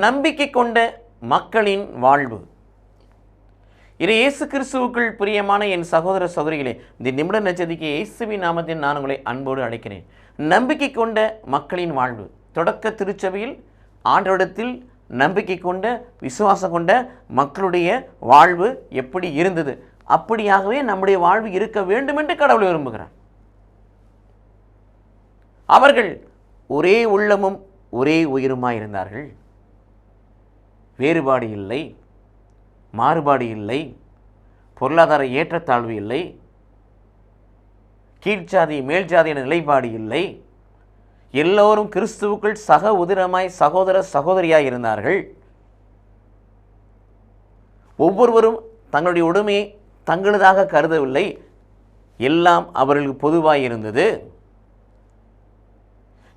நம்பிக்கை கொண்ட மக்களின் வாழ்வு. இயேசு கிறிஸ்துவுக்குள் பிரியமான என் சகோதர சகோதரிகளே, இந்த நிமிட நட்சத்திரக்கு இயேசுவின் நாமத்தில் நான் உங்களை அன்போடு அழைக்கிறேன். நம்பிக்கை கொண்ட மக்களின் வாழ்வு. தொடக்க திருச்சபையில் ஆண்டவரிடத்தில் நம்பிக்கை கொண்ட விசுவாசம் கொண்ட மக்களுடைய வாழ்வு எப்படி இருந்தது, அப்படியாகவே நம்முடைய வாழ்வு இருக்க வேண்டும் என்று கடவுள் விரும்புகிறார். அவர்கள் ஒரே உள்ளமும் ஒரே உயிருமாய் இருந்தார்கள். வேறுபாடு இல்லை, மாறுபாடு இல்லை, பொருளாதார ஏற்றத்தாழ்வு இல்லை, கீழ்ச்சாதி மேல்ஜாதி என நிலைப்பாடு இல்லை. எல்லோரும் கிறிஸ்துவுக்குள் சக உதிரமாய் சகோதர சகோதரியாய் இருந்தார்கள். ஒவ்வொருவரும் தங்களுடைய உடைமையை தங்களதாக கருதவில்லை, எல்லாம் அவர்களுக்கு பொதுவாய் இருந்தது.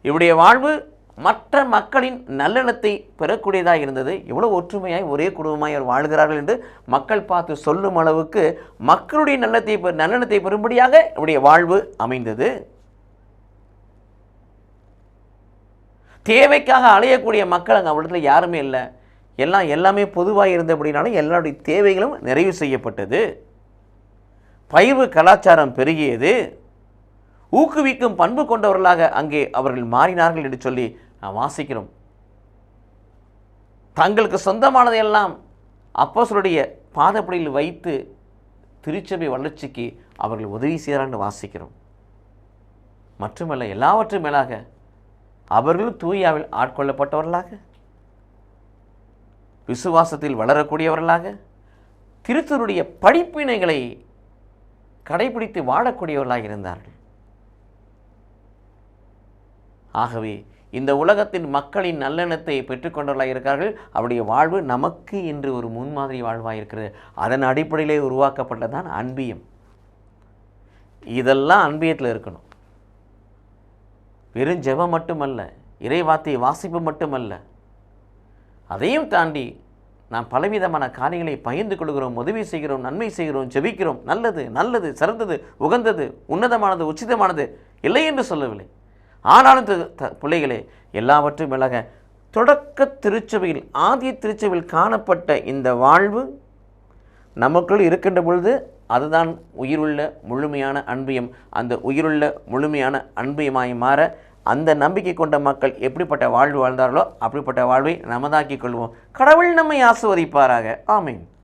இவருடைய வாழ்வு மற்ற மக்களின் நல்லெண்ணத்தை பெறக்கூடியதாக இருந்தது. எவ்வளோ ஒற்றுமையாய் ஒரே குடும்பமாய் அவர் வாழ்கிறார்கள் என்று மக்கள் பார்த்து சொல்லும் அளவுக்கு மக்களுடைய நல்லெண்ணத்தை பெறும்படியாக இவருடைய வாழ்வு அமைந்தது. தேவைக்காக அலையக்கூடிய மக்கள் அங்கே அவரிடத்தில் யாருமே இல்லை. எல்லாமே பொதுவாக இருந்தபடினாலும் எல்லாருடைய தேவைகளும் நிறைவு செய்யப்பட்டது. பயிர்வு கலாச்சாரம் பெருகியது. ஊக்குவிக்கும் பண்பு கொண்டவர்களாக அங்கே அவர்கள் மாறினார்கள் என்று சொல்லி நாம் வாசிக்கிறோம். தங்களுக்கு சொந்தமானதையெல்லாம் அப்போஸ்தலருடைய பாதப்படியில் வைத்து திருச்சபை வளர்ச்சிக்கு அவர்கள் உதவி செய்கிறார்கள் வாசிக்கிறோம். மட்டுமல்ல, எல்லாவற்றும் மேலாக அவர்களும் தூயாவில் ஆட்கொள்ளப்பட்டவர்களாக, விசுவாசத்தில் வளரக்கூடியவர்களாக, திருத்தருடைய படிப்பினைகளை கடைபிடித்து வாழக்கூடியவர்களாக இருந்தார்கள். ஆகவே இந்த உலகத்தின் மக்களின் நல்லெண்ணத்தை பெற்றுக்கொண்டவர்களாக இருக்கிறார்கள். அவருடைய வாழ்வு நமக்கு இன்று ஒரு முன்மாதிரி வாழ்வாக இருக்கிறது. அதன் அடிப்படையிலே உருவாக்கப்பட்டதான் அன்பியம். இதெல்லாம் அன்பியத்தில் இருக்கணும். வெறும் ஜெபம் மட்டுமல்ல, இறைவார்த்தையை வாசிப்பு மட்டுமல்ல, அதையும் தாண்டி நாம் பலவிதமான காரியங்களை பகிர்ந்து கொள்கிறோம், உதவி செய்கிறோம், நன்மை செய்கிறோம், ஜெபிக்கிறோம். நல்லது சிறந்தது, உகந்தது, உன்னதமானது, உச்சிதமானது இல்லை என்று சொல்லவில்லை. ஆனாலும் பிள்ளைகளே, எல்லாவற்றும் மேலாக தொடக்க திருச்சபையில் ஆதிய திருச்சபையில் காணப்பட்ட இந்த வாழ்வு நமக்குள் இருக்கின்ற பொழுது அதுதான் உயிருள்ள முழுமையான அன்பியம். அந்த உயிருள்ள முழுமையான அன்பியமாய் மாற அந்த நம்பிக்கை கொண்ட மக்கள் எப்படிப்பட்ட வாழ்வு வாழ்ந்தார்களோ அப்படிப்பட்ட வாழ்வை நமதாக்கிக் கொள்வோம். கடவுள் நம்மை ஆசீர்வதிப்பாராக. ஆமென்.